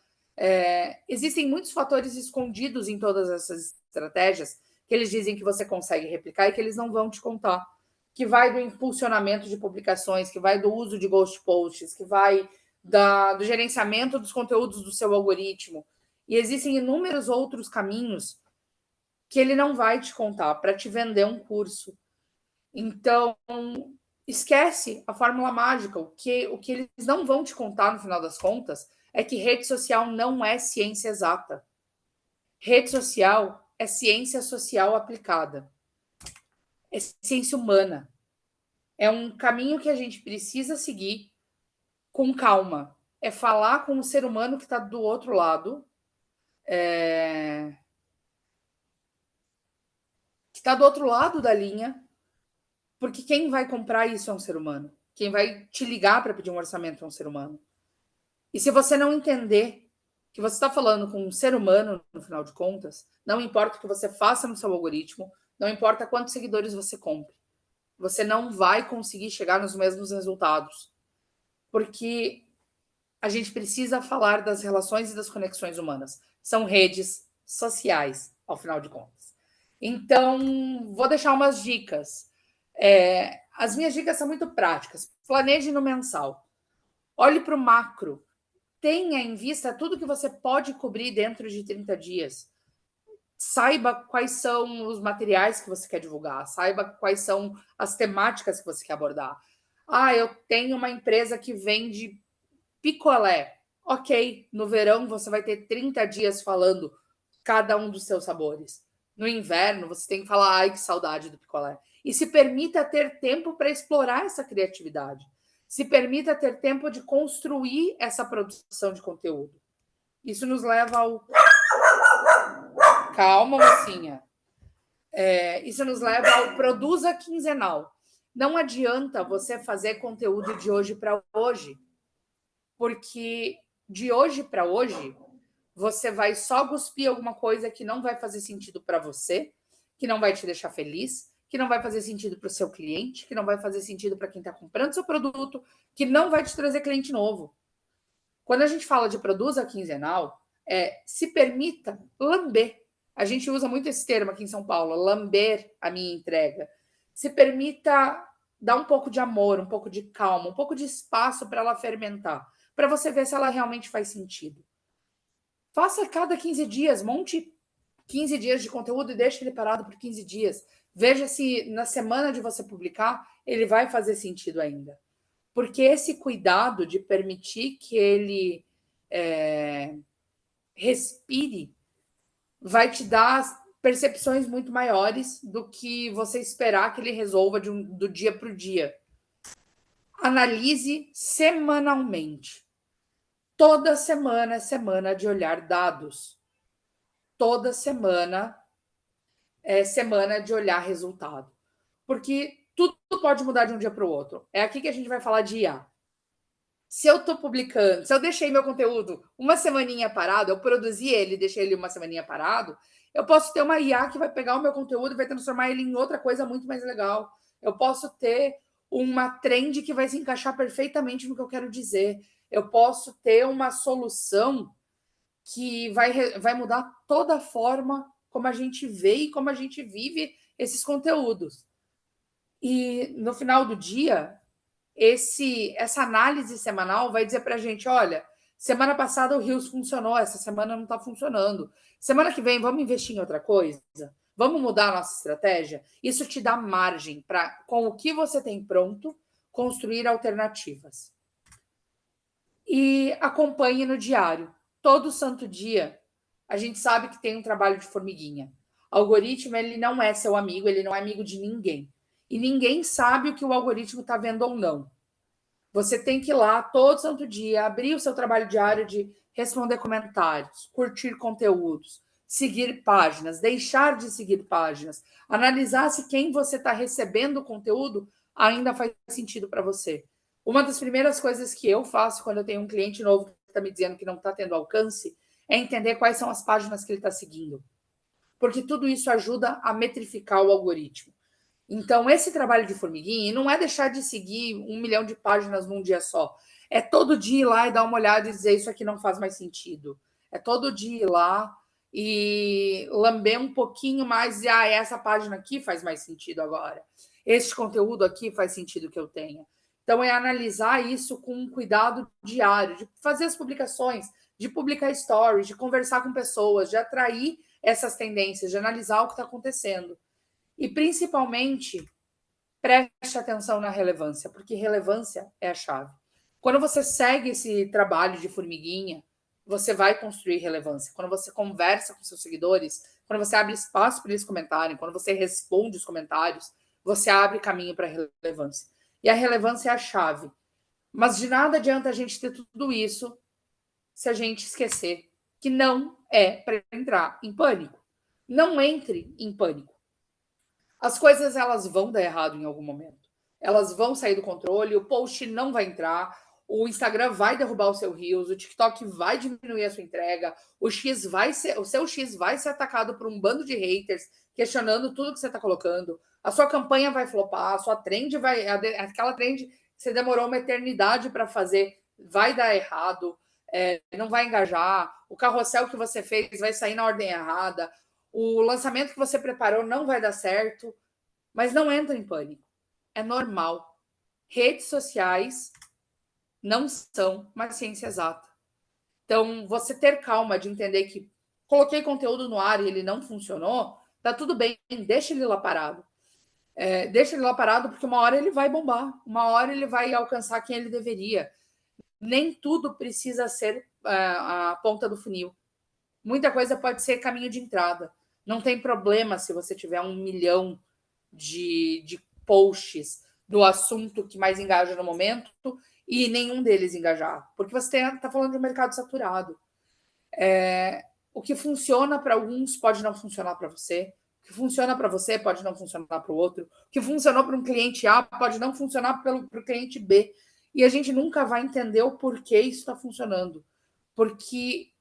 Existem muitos fatores escondidos em todas essas estratégias que eles dizem que você consegue replicar e que eles não vão te contar. Que vai do impulsionamento de publicações, que vai do uso de ghost posts, que vai do gerenciamento dos conteúdos do seu algoritmo. E existem inúmeros outros caminhos que ele não vai te contar para te vender um curso, Então, esquece a fórmula mágica. O que eles não vão te contar, no final das contas, é que rede social não é ciência exata. Rede social é ciência social aplicada. É ciência humana. É um caminho que a gente precisa seguir com calma. É falar com o ser humano que está do outro lado, que está do outro lado da linha, porque quem vai comprar isso é um ser humano. Quem vai te ligar para pedir um orçamento é um ser humano. E se você não entender que você está falando com um ser humano, no final de contas, não importa o que você faça no seu algoritmo, não importa quantos seguidores você compre, você não vai conseguir chegar nos mesmos resultados. Porque a gente precisa falar das relações e das conexões humanas. São redes sociais, ao final de contas. Então, vou deixar umas dicas. As minhas dicas são muito práticas. Planeje no mensal. Olhe para o macro. Tenha em vista tudo que você pode cobrir dentro de 30 dias. Saiba quais são os materiais que você quer divulgar. Saiba quais são as temáticas que você quer abordar. Eu tenho uma empresa que vende picolé. Ok, no verão você vai ter 30 dias falando cada um dos seus sabores. No inverno você tem que falar, ai, que saudade do picolé. E se permita ter tempo para explorar essa criatividade. Se permita ter tempo de construir essa produção de conteúdo. Isso nos leva ao... Calma, mocinha. Isso nos leva ao produza quinzenal. Não adianta você fazer conteúdo de hoje para hoje, porque de hoje para hoje você vai só cuspir alguma coisa que não vai fazer sentido para você, que não vai te deixar feliz, que não vai fazer sentido para o seu cliente, que não vai fazer sentido para quem está comprando seu produto, que não vai te trazer cliente novo. Quando a gente fala de produza quinzenal, se permita lamber. A gente usa muito esse termo aqui em São Paulo, lamber a minha entrega. Se permita dar um pouco de amor, um pouco de calma, um pouco de espaço para ela fermentar, para você ver se ela realmente faz sentido. Faça cada 15 dias, monte 15 dias de conteúdo e deixe ele parado por 15 dias. Veja se na semana de você publicar ele vai fazer sentido ainda. Porque esse cuidado de permitir que ele respire vai te dar percepções muito maiores do que você esperar que ele resolva do dia para o dia. Analise semanalmente. Toda semana é semana de olhar dados. Toda semana é semana de olhar resultado. Porque tudo pode mudar de um dia para o outro. É aqui que a gente vai falar de IA. Se eu estou publicando, se eu deixei meu conteúdo uma semaninha parado, eu produzi ele e deixei ele uma semaninha parado, eu posso ter uma IA que vai pegar o meu conteúdo e vai transformar ele em outra coisa muito mais legal. Eu posso ter uma trend que vai se encaixar perfeitamente no que eu quero dizer. Eu posso ter uma solução que vai mudar toda a forma como a gente vê e como a gente vive esses conteúdos. E no final do dia, essa análise semanal vai dizer para a gente, olha, semana passada o Reels funcionou, essa semana não está funcionando. Semana que vem, vamos investir em outra coisa? Vamos mudar a nossa estratégia? Isso te dá margem para, com o que você tem pronto, construir alternativas. E acompanhe no diário. Todo santo dia, a gente sabe que tem um trabalho de formiguinha. O algoritmo, ele não é seu amigo, ele não é amigo de ninguém. E ninguém sabe o que o algoritmo está vendo ou não. Você tem que ir lá todo santo dia, abrir o seu trabalho diário de responder comentários, curtir conteúdos, seguir páginas, deixar de seguir páginas, analisar se quem você está recebendo o conteúdo ainda faz sentido para você. Uma das primeiras coisas que eu faço quando eu tenho um cliente novo que está me dizendo que não está tendo alcance é entender quais são as páginas que ele está seguindo. Porque tudo isso ajuda a metrificar o algoritmo. Então, esse trabalho de formiguinha não é deixar de seguir 1 milhão de páginas num dia só. É todo dia ir lá e dar uma olhada e dizer isso aqui não faz mais sentido. É todo dia ir lá e lamber um pouquinho mais e essa página aqui faz mais sentido agora. Esse conteúdo aqui faz sentido que eu tenha. Então, é analisar isso com um cuidado diário, de fazer as publicações, de publicar stories, de conversar com pessoas, de atrair essas tendências, de analisar o que está acontecendo. E, principalmente, preste atenção na relevância, porque relevância é a chave. Quando você segue esse trabalho de formiguinha, você vai construir relevância. Quando você conversa com seus seguidores, quando você abre espaço para eles comentarem, quando você responde os comentários, você abre caminho para a relevância. E a relevância é a chave. Mas de nada adianta a gente ter tudo isso se a gente esquecer que não é para entrar em pânico. Não entre em pânico. As coisas elas vão dar errado em algum momento. Elas vão sair do controle, o post não vai entrar, o Instagram vai derrubar o seu Reels, o TikTok vai diminuir a sua entrega, o seu X vai ser atacado por um bando de haters questionando tudo que você está colocando, a sua campanha vai flopar, a sua trend aquela trend que você demorou uma eternidade para fazer, vai dar errado, não vai engajar, o carrossel que você fez vai sair na ordem errada, o lançamento que você preparou não vai dar certo, mas não entra em pânico. É normal. Redes sociais não são uma ciência exata. Então, você ter calma de entender que coloquei conteúdo no ar e ele não funcionou, tá tudo bem, deixa ele lá parado. Deixa ele lá parado porque uma hora ele vai bombar, uma hora ele vai alcançar quem ele deveria. Nem tudo precisa ser a ponta do funil. Muita coisa pode ser caminho de entrada. Não tem problema se você tiver 1 milhão de posts do assunto que mais engaja no momento e nenhum deles engajar, porque você está falando de um mercado saturado. O que funciona para alguns pode não funcionar para você, o que funciona para você pode não funcionar para o outro, o que funcionou para um cliente A pode não funcionar para o cliente B, e a gente nunca vai entender o porquê isso está funcionando, porque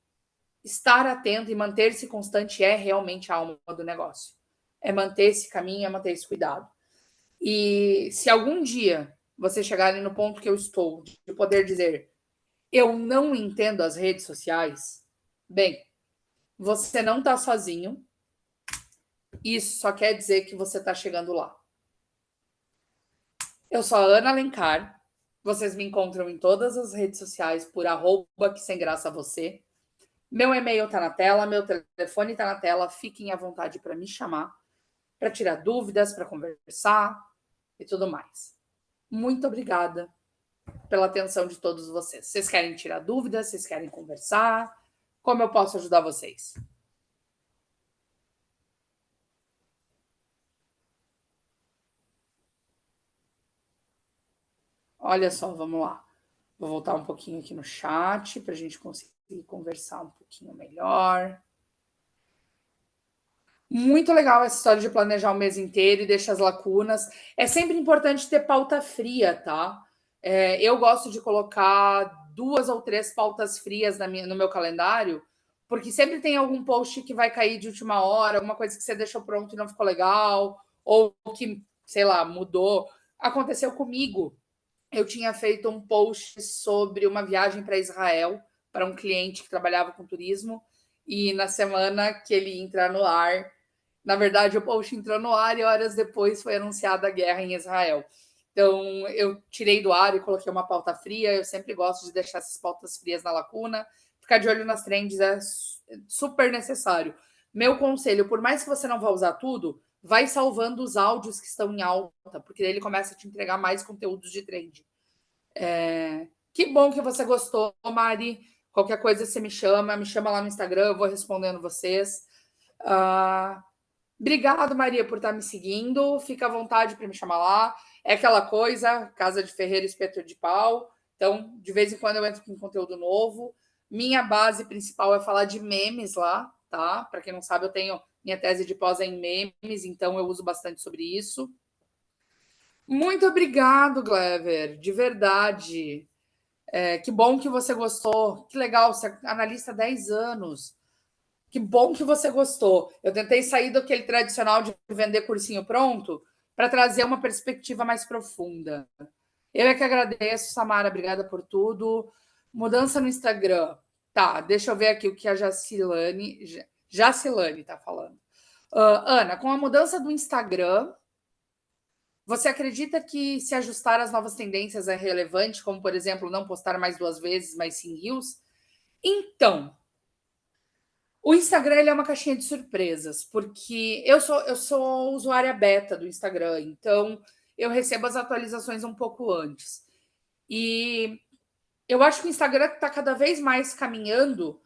estar atento e manter-se constante é realmente a alma do negócio. É manter esse caminho, é manter esse cuidado. E se algum dia você chegar ali no ponto que eu estou, de poder dizer eu não entendo as redes sociais, bem, você não está sozinho. Isso só quer dizer que você está chegando lá. Eu sou a Ana Alencar. Vocês me encontram em todas as redes sociais por @que-sem-graça-você. Meu e-mail está na tela, meu telefone está na tela. Fiquem à vontade para me chamar, para tirar dúvidas, para conversar e tudo mais. Muito obrigada pela atenção de todos vocês. Vocês querem tirar dúvidas? Vocês querem conversar? Como eu posso ajudar vocês? Olha só, vamos lá. Vou voltar um pouquinho aqui no chat para a gente conseguir conversar um pouquinho melhor. Muito legal essa história de planejar o mês inteiro e deixar as lacunas. É sempre importante ter pauta fria, tá? Eu gosto de colocar 2 ou 3 pautas frias no meu calendário, porque sempre tem algum post que vai cair de última hora, alguma coisa que você deixou pronto e não ficou legal, ou que, sei lá, mudou. Aconteceu comigo. Eu tinha feito um post sobre uma viagem para Israel, para um cliente que trabalhava com turismo, e na semana que ele ia entrar no ar, na verdade, o post entrou no ar e horas depois foi anunciada a guerra em Israel. Então, eu tirei do ar e coloquei uma pauta fria. Eu sempre gosto de deixar essas pautas frias na lacuna. Ficar de olho nas trends é super necessário. Meu conselho, por mais que você não vá usar tudo, vai salvando os áudios que estão em alta, porque daí ele começa a te entregar mais conteúdos de trend. Que bom que você gostou, Mari. Qualquer coisa você me chama lá no Instagram, eu vou respondendo vocês. Obrigado, Maria, por estar me seguindo. Fica à vontade para me chamar lá. É aquela coisa, casa de ferreiro, espeto de pau. Então, de vez em quando eu entro com conteúdo novo. Minha base principal é falar de memes lá, tá? Para quem não sabe, eu tenho minha tese de pós em memes, então eu uso bastante sobre isso. Muito obrigado, Glever, de verdade. Que bom que você gostou. Que legal, você é analista há 10 anos. Que bom que você gostou. Eu tentei sair daquele tradicional de vender cursinho pronto para trazer uma perspectiva mais profunda. Eu é que agradeço, Samara, obrigada por tudo. Mudança no Instagram. Tá, deixa eu ver aqui o que a Jacilane está falando. Ana, com a mudança do Instagram, você acredita que se ajustar às novas tendências é relevante, como, por exemplo, não postar mais 2 vezes, mas sim reels? Então, o Instagram ele é uma caixinha de surpresas, porque eu sou usuária beta do Instagram, então eu recebo as atualizações um pouco antes. E eu acho que o Instagram está cada vez mais caminhando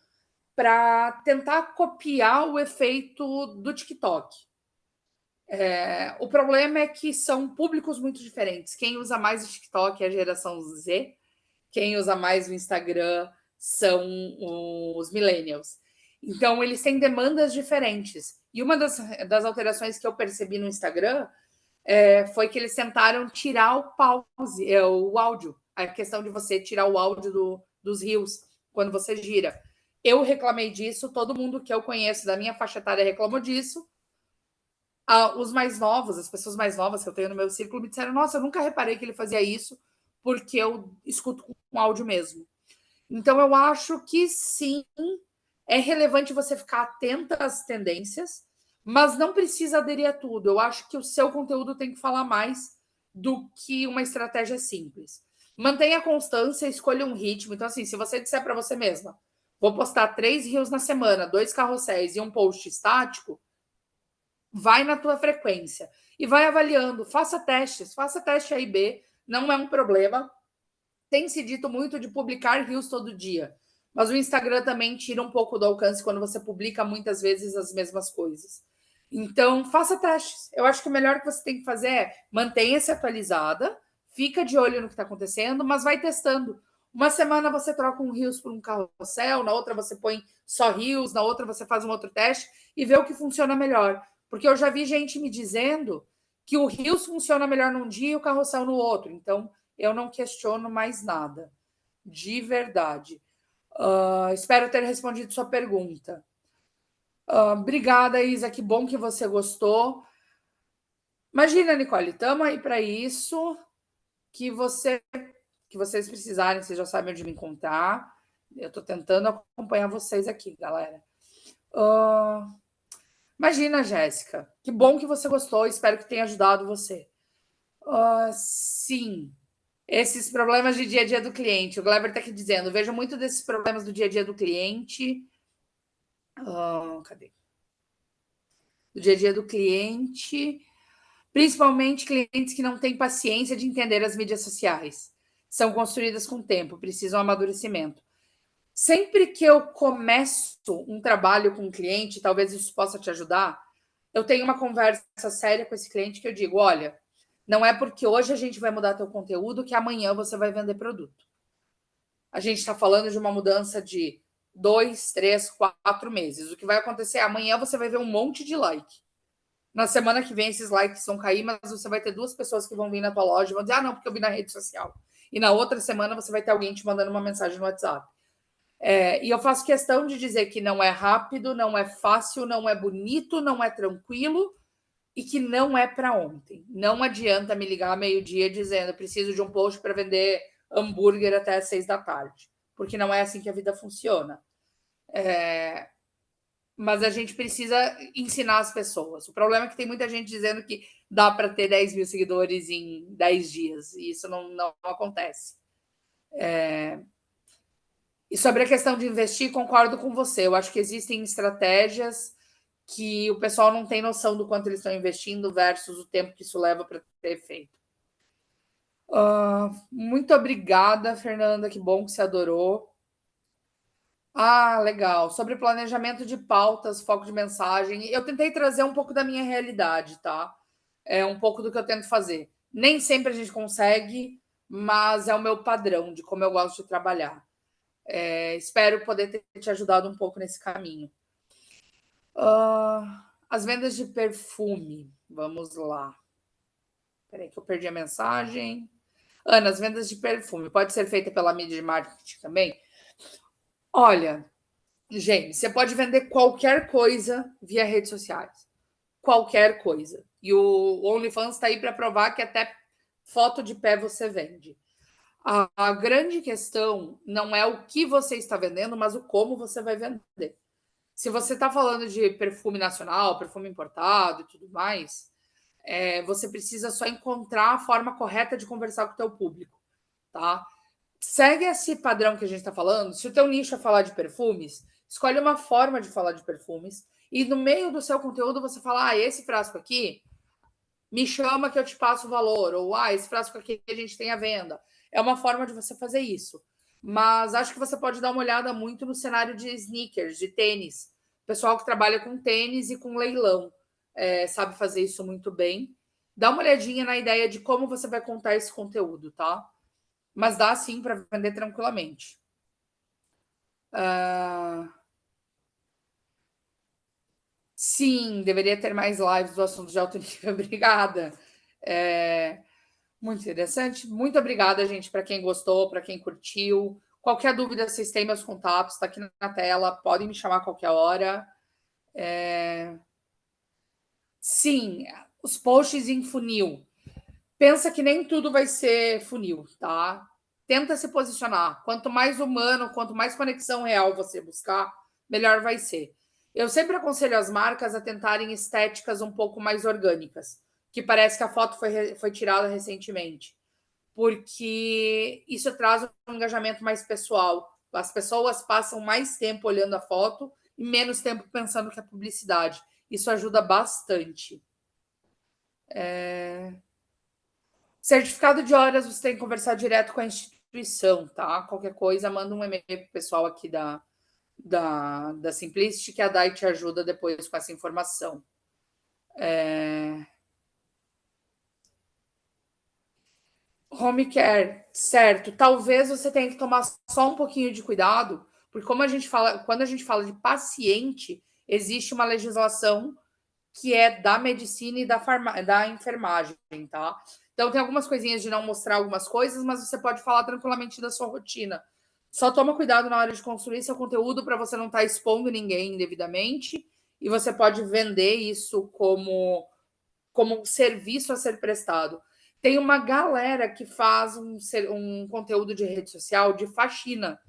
para tentar copiar o efeito do TikTok. O problema é que são públicos muito diferentes. Quem usa mais o TikTok é a geração Z, quem usa mais o Instagram são os millennials. Então, eles têm demandas diferentes. E uma das alterações que eu percebi no Instagram foi que eles tentaram tirar o pause, o áudio. A questão de você tirar o áudio dos reels quando você gira. Eu reclamei disso, todo mundo que eu conheço da minha faixa etária reclamou disso. Os mais novos, as pessoas mais novas que eu tenho no meu círculo me disseram, nossa, eu nunca reparei que ele fazia isso, porque eu escuto com áudio mesmo. Então, eu acho que sim, é relevante você ficar atenta às tendências, mas não precisa aderir a tudo. Eu acho que o seu conteúdo tem que falar mais do que uma estratégia simples. Mantenha a constância, escolha um ritmo. Então, assim, se você disser para você mesma, vou postar 3 reels na semana, 2 carrosséis e um post estático, vai na tua frequência e vai avaliando, faça testes, faça teste A e B, não é um problema. Tem se dito muito de publicar reels todo dia, mas o Instagram também tira um pouco do alcance quando você publica muitas vezes as mesmas coisas. Então, faça testes. Eu acho que o melhor que você tem que fazer é mantenha-se atualizada, fica de olho no que está acontecendo, mas vai testando. Uma semana você troca um reels por um carrossel, na outra você põe só reels, na outra você faz um outro teste e vê o que funciona melhor. Porque eu já vi gente me dizendo que o reels funciona melhor num dia e o carrossel no outro. Então, eu não questiono mais nada. De verdade. Espero ter respondido sua pergunta. Obrigada, Isa. Que bom que você gostou. Imagina, Nicole, estamos aí para isso. Que vocês precisarem, vocês já sabem onde me encontrar. Eu estou tentando acompanhar vocês aqui, galera. Imagina, Jéssica. Que bom que você gostou. Espero que tenha ajudado você. Sim. Esses problemas de dia a dia do cliente. O Gleber está aqui dizendo, vejo muito desses problemas do dia a dia do cliente. Cadê? Do dia a dia do cliente, principalmente clientes que não têm paciência de entender as mídias sociais. São construídas com tempo, precisam amadurecimento. Sempre que eu começo um trabalho com um cliente, talvez isso possa te ajudar, eu tenho uma conversa séria com esse cliente que eu digo, olha, não é porque hoje a gente vai mudar teu conteúdo que amanhã você vai vender produto. A gente está falando de uma mudança de 2, 3, 4 meses. O que vai acontecer é amanhã você vai ver um monte de like. Na semana que vem esses likes vão cair, mas você vai ter 2 pessoas que vão vir na tua loja e vão dizer, não, porque eu vi na rede social. E na outra semana você vai ter alguém te mandando uma mensagem no WhatsApp. E eu faço questão de dizer que não é rápido, não é fácil, não é bonito, não é tranquilo e que não é para ontem. Não adianta me ligar meio-dia dizendo preciso de um post para vender hambúrguer até às 6 da tarde, porque não é assim que a vida funciona. Mas a gente precisa ensinar as pessoas. O problema é que tem muita gente dizendo que dá para ter 10 mil seguidores em 10 dias, e isso não acontece. E sobre a questão de investir, concordo com você. Eu acho que existem estratégias que o pessoal não tem noção do quanto eles estão investindo versus o tempo que isso leva para ter efeito. Muito obrigada, Fernanda. Que bom que você adorou. Legal. Sobre planejamento de pautas, foco de mensagem. Eu tentei trazer um pouco da minha realidade, tá? É um pouco do que eu tento fazer. Nem sempre a gente consegue, mas é o meu padrão de como eu gosto de trabalhar. Espero poder ter te ajudado um pouco nesse caminho. As vendas de perfume. Vamos lá. Peraí que eu perdi a mensagem. Ana, as vendas de perfume pode ser feita pela mídia de marketing também? Olha, gente, você pode vender qualquer coisa via redes sociais. Qualquer coisa. E o OnlyFans está aí para provar que até foto de pé você vende. A grande questão não é o que você está vendendo, mas o como você vai vender. Se você está falando de perfume nacional, perfume importado e tudo mais, você precisa só encontrar a forma correta de conversar com o teu público, tá? Segue esse padrão que a gente está falando. Se o teu nicho é falar de perfumes, escolhe uma forma de falar de perfumes e no meio do seu conteúdo você fala, esse frasco aqui, me chama que eu te passo o valor, ou esse frasco aqui a gente tem à venda. É uma forma de você fazer isso. Mas acho que você pode dar uma olhada muito no cenário de sneakers, de tênis. Pessoal que trabalha com tênis e com leilão sabe fazer isso muito bem. Dá uma olhadinha na ideia de como você vai contar esse conteúdo, tá? Mas dá sim para vender tranquilamente. Sim, deveria ter mais lives do assunto de alto nível. Obrigada. É, muito interessante. Muito obrigada, gente, para quem gostou, para quem curtiu. Qualquer dúvida, vocês têm meus contatos, está aqui na tela, podem me chamar a qualquer hora. Sim, os posts em funil. Pensa que nem tudo vai ser funil, tá? Tenta se posicionar. Quanto mais humano, quanto mais conexão real você buscar, melhor vai ser. Eu sempre aconselho as marcas a tentarem estéticas um pouco mais orgânicas, que parece que a foto foi tirada recentemente, porque isso traz um engajamento mais pessoal. As pessoas passam mais tempo olhando a foto e menos tempo pensando que é publicidade. Isso ajuda bastante. Certificado de horas você tem que conversar direto com a instituição, tá? Qualquer coisa, manda um e-mail pro pessoal aqui da Simplicity, que a Dai te ajuda depois com essa informação. Home care, certo. Talvez você tenha que tomar só um pouquinho de cuidado, porque como a gente fala, quando a gente fala de paciente, existe uma legislação que é da medicina e da enfermagem, tá? Então tem algumas coisinhas de não mostrar algumas coisas, mas você pode falar tranquilamente da sua rotina. Só toma cuidado na hora de construir seu conteúdo para você não estar expondo ninguém indevidamente e você pode vender isso como um serviço a ser prestado. Tem uma galera que faz um conteúdo de rede social de faxina,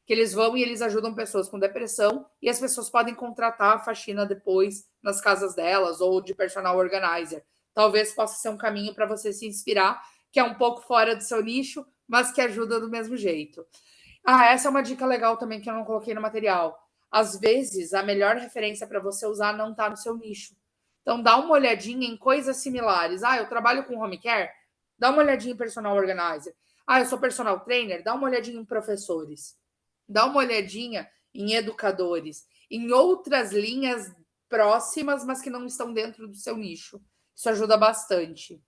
que eles vão e eles ajudam pessoas com depressão e as pessoas podem contratar a faxina depois nas casas delas ou de personal organizer. Talvez possa ser um caminho para você se inspirar, que é um pouco fora do seu nicho, mas que ajuda do mesmo jeito. Essa é uma dica legal também que eu não coloquei no material. Às vezes, a melhor referência para você usar não está no seu nicho. Então, dá uma olhadinha em coisas similares. Eu trabalho com home care? Dá uma olhadinha em personal organizer. Eu sou personal trainer? Dá uma olhadinha em professores. Dá uma olhadinha em educadores. Em outras linhas próximas, mas que não estão dentro do seu nicho. Isso ajuda bastante.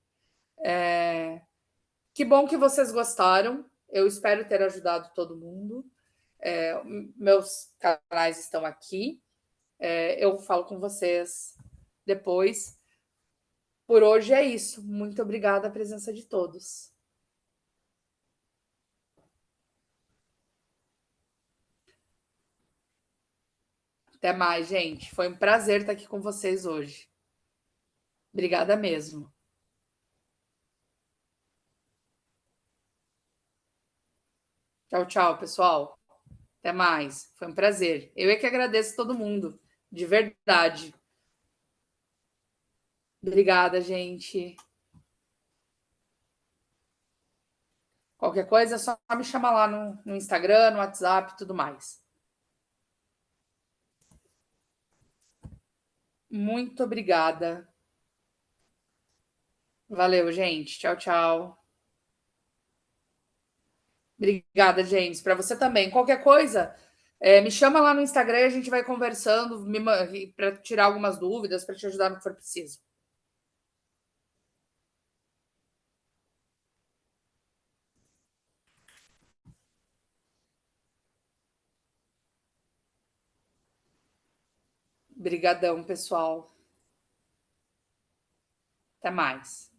Que bom que vocês gostaram. Eu espero ter ajudado todo mundo. Meus canais estão aqui. Eu falo com vocês depois. Por hoje é isso. Muito obrigada a presença de todos. Até mais, gente. Foi um prazer estar aqui com vocês hoje. Obrigada mesmo. Tchau, tchau, pessoal. Até mais. Foi um prazer. Eu é que agradeço todo mundo, de verdade. Obrigada, gente. Qualquer coisa é só me chamar lá no Instagram, no WhatsApp e tudo mais. Muito obrigada. Valeu, gente. Tchau, tchau. Obrigada, James. Para você também. Qualquer coisa, me chama lá no Instagram e a gente vai conversando para tirar algumas dúvidas, para te ajudar no que for preciso. Obrigadão, pessoal. Até mais.